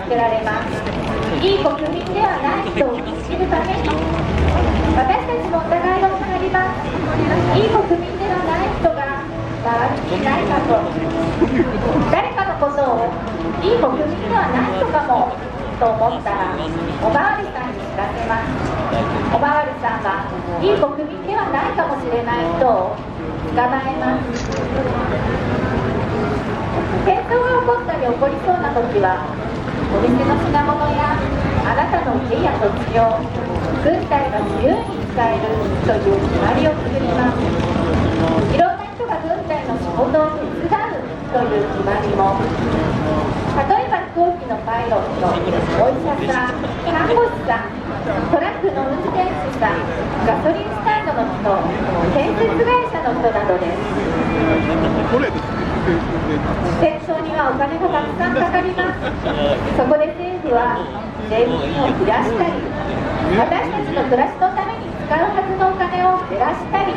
けられます。いい国民ではないと知るために、私たちのお互いを学びます。いい国民ではない人が周りにいないかと、誰かのことをいい国民ではない人かもと思ったら、おまわりさんに知らせます。おまわりさんはいい国民ではないかもしれない人を捕まえます。戦争が起こったり起こりそうな時は、お店の品物やあなたの家や土地を軍隊が自由に使えるという決まりを作ります。いろんな人が軍隊の仕事を手伝うという決まりも、例えば飛行機のパイロット、お医者さん、看護師さん、トラックの運転手さん、ガソリンスタンドの人、建設会社の人などです。戦争にはお金がたくさんかかります。そこで政府は税金を増やしたり、私たちの暮らしのために使うはずのお金を減らしたり、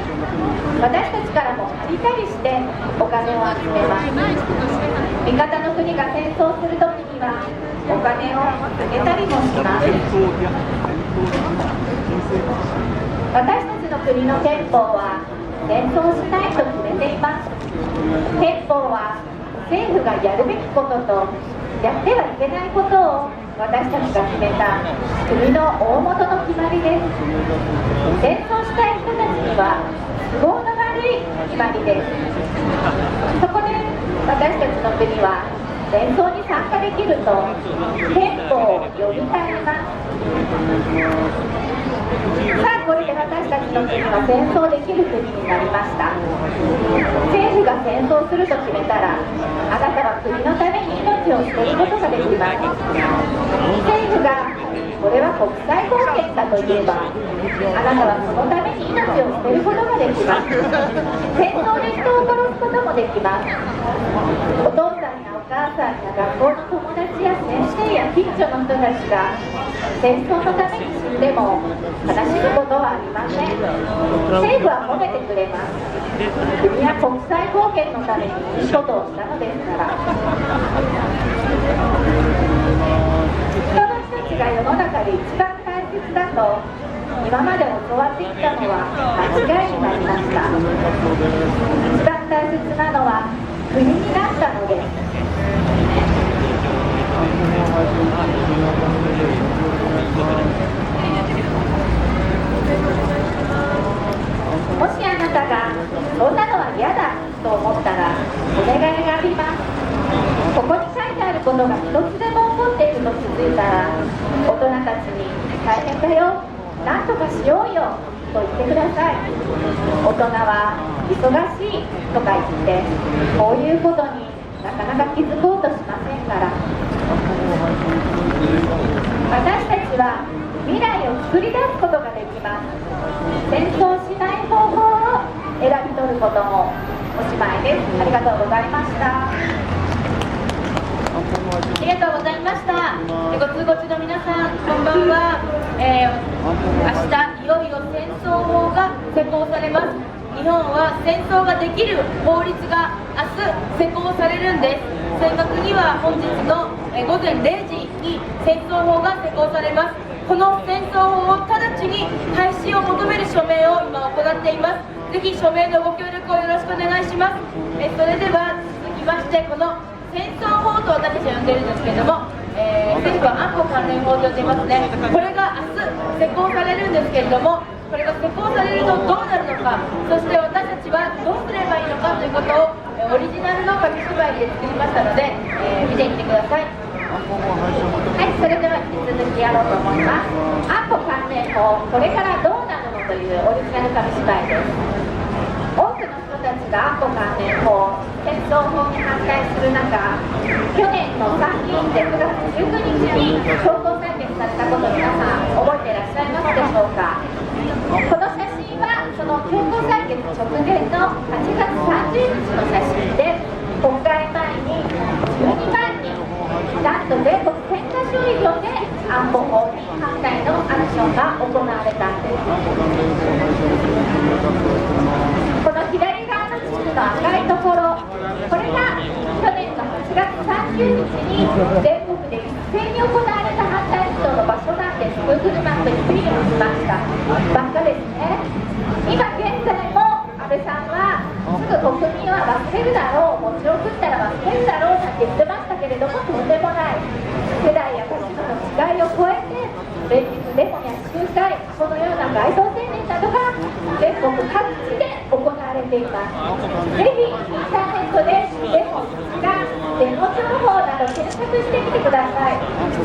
私たちからも借りたりしてお金を集めます。味方の国が戦争するときにはお金をあげたりもします。私たちの国の憲法は戦争しないと決めています。憲法は政府がやるべきこととやってはいけないことを私たちが決めた国の大元の決まりです。戦争したい人たちには都合の悪い決まりです。そこで私たちの国は戦争に参加できると憲法を読み替えます。さあ、これで私たちの国は戦争できる国になりました。政府が戦争すると決めたら、あなたは国のために命を捨てることができます。政府がこれは国際貢献だと言えば、あなたはそのために命を捨てることができます。戦争で人を殺すこともできます。お父さんやお母さんや学校の友達や先生や近所の人たちが戦争のために死んでも悲しむことはありません。政府は褒めてくれます。国は国際貢献のためにいいことをしたのですから。人の人たちが世の中で一番大切だと今まで教わってきたのは間違いになりました。一番大切なのは国になったのです。もしあなたがそんなのは嫌だと思ったらお願いがあります。ここに書いてあることが一つでも起こっていると気づいたら、大人たちに大変だよ、なんとかしようよと言ってください。大人は忙しいとか言ってこういうことになかなか気づこうとしませんから。私たちは未来を作り出すことができます。戦争しない方法を選び取ることもおしまいです。ありがとうございました。ありがとうございました。ご通ごちの皆さん、こんばんは。明日いよいよ戦争法が施行されます。日本は戦争ができる法律が明日施行されるんです。正確には本日の午前0時に戦争法が施行されます。この戦争法を直ちに廃止を求める署名を今行っています。ぜひ署名のご協力をよろしくお願いします。それでは続きまして、この戦争法と私たちは呼んでいるんですけれども、政府は安保関連法と呼んでいますね。これが明日施行されるんですけれども、これが施行されるとどうなるのか、そして私たちはどうすればいいのかということをオリジナルの紙芝居で作りましたので、見てみてください。はい、それでは引き続きやろうと思います。安保関連法、これからどうなるのというオリジナル紙芝居です。多くの人たちが安保関連法、戦争法に反対する中、去年の参議院で9月19日に強行採決されたことを皆さん覚えていらっしゃいますでしょうか。この写真はその強行採決直前の8月30日の写真で、国会前に12万人、なんと全国1000カ所以上で安保法に反対のアクションが行われたんです。この左側の地図の赤いところ、これが去年の8月30日に全国で斉に行われた反対運動の場所なんです。Google マップにクリックしましたばっかですね。今現在も安倍さんはすぐ国民は忘れるだろう、餅を食ったら忘れるだろうなんて言ってましたけれども、とんでもない。世代や立場の違いを超えて連日デモや集会、このような街頭宣言などが全国各地で行われています。ぜひインターネットでデモがデモ情報など検索してみてください。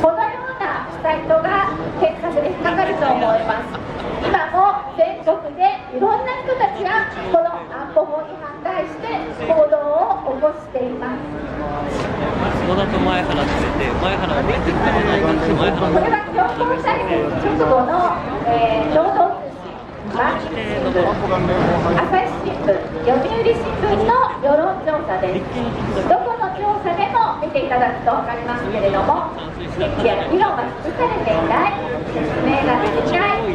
このようなサイトが検索で引っかかると思います。今も全国でいろんな人たちがこの安保法に反対して行動を起こしています。野田と前原って言って、前原を見てもらわないかって前原これは強行される直後の、労働通信、毎日新聞、朝日新聞、読売新聞の世論調査です。どこの調査でも見ていただくと分かりますけれども、審議や議論が尽くされていない、説明ができない、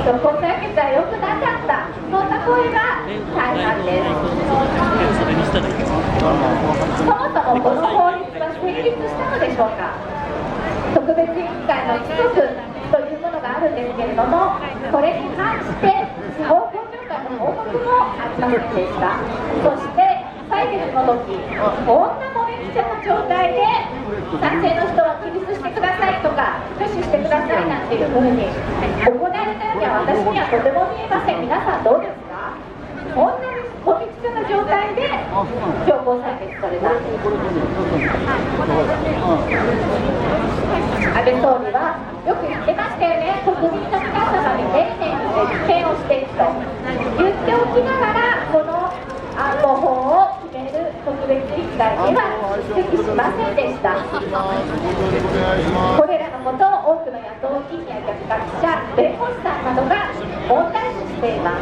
そこ採決は良くなかった、そんな声が大半です。それにしただけそもそもこの法律は成立したのでしょうか。特別委員会の規則というものがあるんですけれども、これに関して司法公聴会の報告もありませんでした。そして採決の時、こんなもめっちゃの状態で賛成の人は起立してくださいとか挙手してくださいなんていうふうに行われたようには私にはとても見えません。皆さんどうですか。こんなにもみくちゃな状態で強行採決された。安倍総理はよく言ってましたよね。国民の皆様に丁寧に説明をしていくと言っておきながら、この安保法を決める特別委員会には出席しませんでした。これらのことを多くの野党議員や逆学者、弁護士さんなどが問題視しています。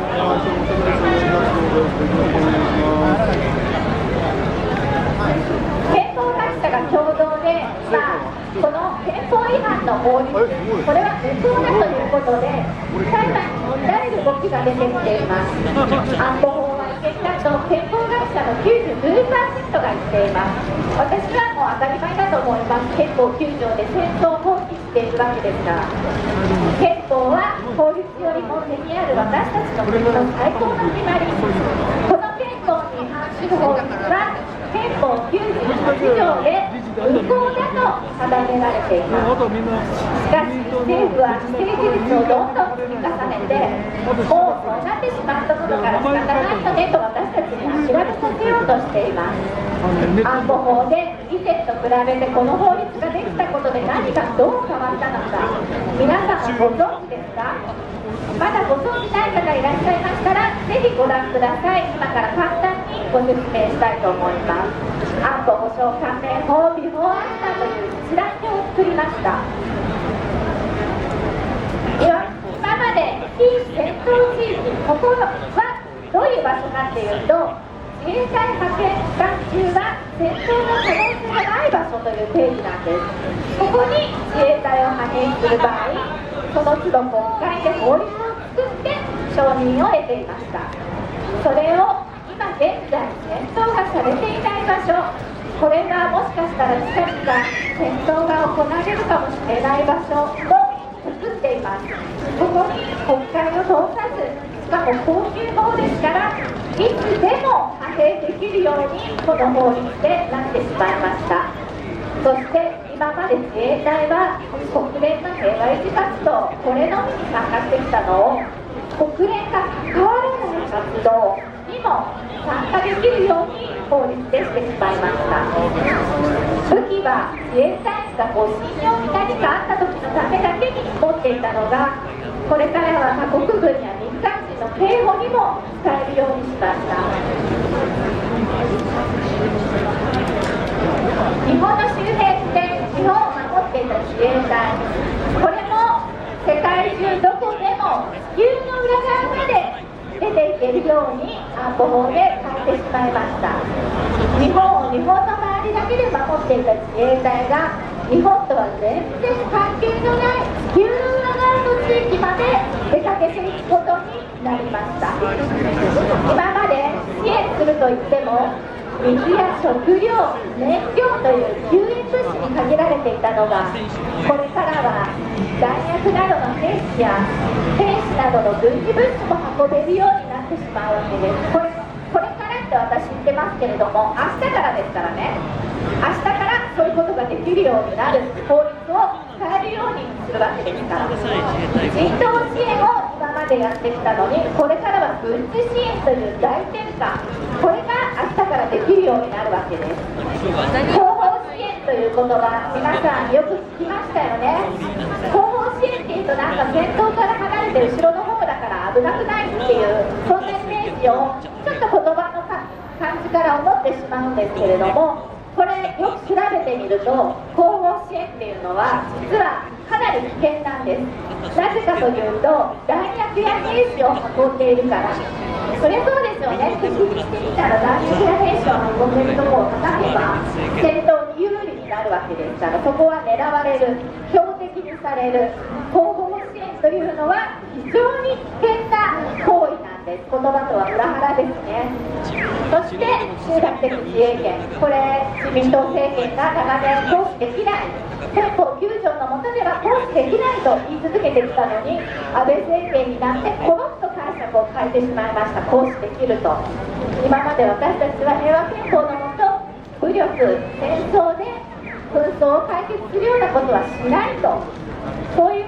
憲法学者が共同で、この憲法違反の法律、これは無効だということで裁判に訴える動きが出てきています。安保法は違憲だと憲法学者の 99% が言っています。私はもう当たり前だと思います。憲法9条で戦争を放棄しているわけですから。憲法は法律よりも手にある私たちの国の最高の決まり。この憲法に反する法律は憲法98条で無効だと定められています。しかし政府は既成事実をどんどん積み重ねて、もうそうなってしまったことから仕方ないのねと私たちに諦めさせようとしています。安保法で以前と比べてこの法律ができたことで何がどう変わったのか、皆さんはご存知ですか。まだご存知ない方いらっしゃいましたら、ぜひご覧ください。今から簡単にご説明したいと思います。安保保障関連法ビフォーアフターという一覧表を作りました。今まで非戦闘地域、ここはどういう場所かっていうと、自衛隊派遣期間中は戦闘の可能性がない場所という定義なんです。ここに自衛隊を派遣する場合、その都度国会で法律を作って承認を得ていました。それを今現在戦闘がされていない場所、これがもしかしたら近々戦闘が行われるかもしれない場所も作っています。ここに国会を通さず、しかも高級法ですから、いつでも派兵できるようにこの法律でなってしまいました。そして今まで自衛隊は国連の平和維持活動、これのみに参加してきたのを国連が関わらない活動にも参加できるように法律でしてしまいました。武器は自衛隊員が護身用に何かあった時のためだけに持っていたのが、これからは他国軍や民間人の警護にも使えるようにしました。日本の周辺で日本を守っていた自衛隊、これも世界中どこでも地球の裏側まで出ていけるように安保法で変えてしまいました。日本を日本の周りだけで守っていた自衛隊が日本とは全然関係のない地球の裏側の地域まで出かけていくことになりました。今まで支援するといっても水や食料、燃料という救援物資に限られていたのが、これからは弾薬などの兵士や兵士などの軍事物資も運べるようになってしまうわけです。これからって私言ってますけれども、明日からですからね。明日からそういうことができるようになる法律を使えるようにするわけですから、人道支援を今までやってきたのに、これからは軍事支援という大転換、これが明日からできるようになるわけです。後方支援という言葉、皆さんよく聞きましたよね。後方支援っていうと、なんか戦闘から離れて後ろの方だから危なくないっていう、そんなイメージをちょっと言葉の感じから思ってしまうんですけれども、これよく調べてみると、後方支援っていうのは実はかなり危険なんです。なぜかというと、弾薬や兵士を運んでいるから。そりゃそうですよね。敵にしてみたら弾薬や兵士を運んでいるところを叩けば戦闘に有利になるわけですから、そこは狙われる、標的にされる。後方支援というのは非常に危険な行為なんです。言葉とは裏腹ですね。そして集団的自衛権、これ自民党政権が長年行使できない、憲法9条の下では行使できないと言い続けてきたのに、安倍政権になってコロッと解釈を変えてしまいました。行使できると。今まで私たちは平和憲法の下、武力、戦争で紛争を解決するようなことはしないと、そういう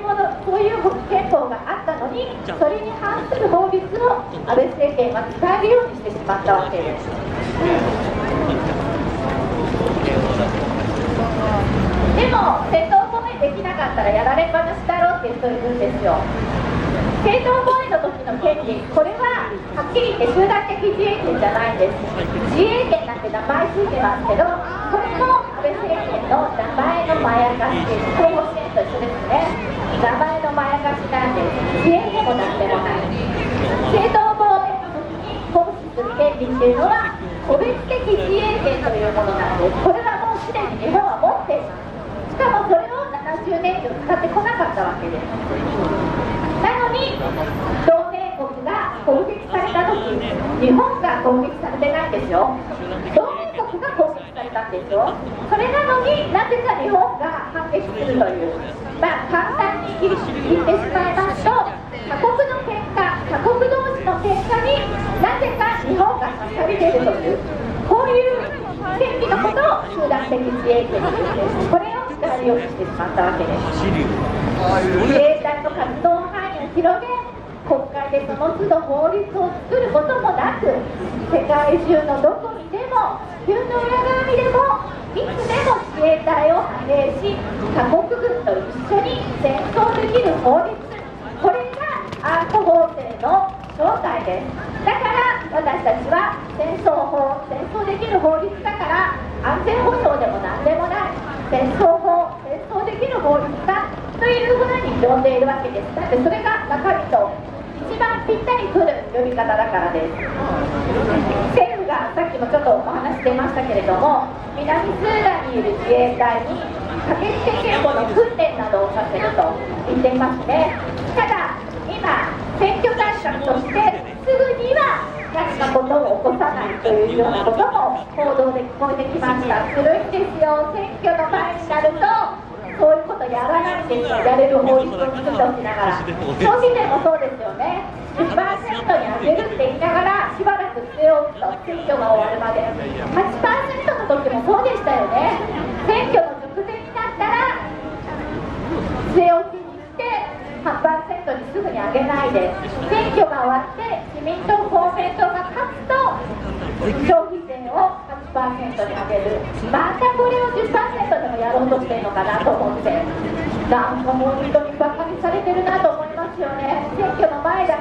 憲法があったのに、それに反する法律を安倍政権は使えるようにしてしまったわけです。でも正当防衛できなかったらやられっぱなしだろうっていう人いるんですよ。正当防衛の時の権利、これははっきり言って集団的自衛権じゃないんです。自衛権なんて名前ついてますけど、これも安倍政権の名前のまやかしです。後方支援と一緒ですね。名前のまやかしなんです。自衛でもなんでもない。正当防衛の時に行使する権利っていうのは個別的自衛権というものなんです。これはもうすでに日本は持っています。しかもそれを70年以上使ってこなかったわけです。なのに同盟国が攻撃された時、日本が攻撃されてないんですよ。同盟国が攻撃されたんですよ。それなのになぜか日本が反撃するという、簡単に言ってしまいますと、他国の喧嘩、他国同士の喧嘩になぜか日本が差し上げているという、こういう権利のことを集団的自衛権というんです。これを使えるようにしてしまったわけです。自衛隊の活動範囲を広げ、国会でその都度法律を作ることもなく、世界中のどこにでも、地球の裏側にでも、いつでも自衛隊を派兵し、他国軍と一緒に戦争できる法律、これがアーム法制の正体です。だから私たちは戦争できる法律だから安全保障でも何でもない、戦争できる法律だというふうに呼んでいるわけです。だってそれが中身と一番ぴったりくる呼び方だからです。政府がさっきもちょっとお話出ましたけれども、南スーダンにいる自衛隊に駆けつけ警護の訓練などをさせると言っていますね。ただ今選挙対策としてすぐには何かことを起こさないというようなことも報道で聞こえてきました。ずるいんですよ。選挙の前になるとそういうことやらないんですよ。やれる法律を作っておきながら、消費税もそうですよね。10% に上げるって言いながらしばらく据え置くと、選挙が終わるまで。 8% の時もそうでしたよね。選挙の直前になったら据え置きにして8% にすぐに上げないで、選挙が終わって自民党公明党が勝つと消費税を 8% に上げる。またこれを 10% でもやろうとしてるのかなと思って、なんかもう本当にバカにされてるなと思いますよね。選挙の前だ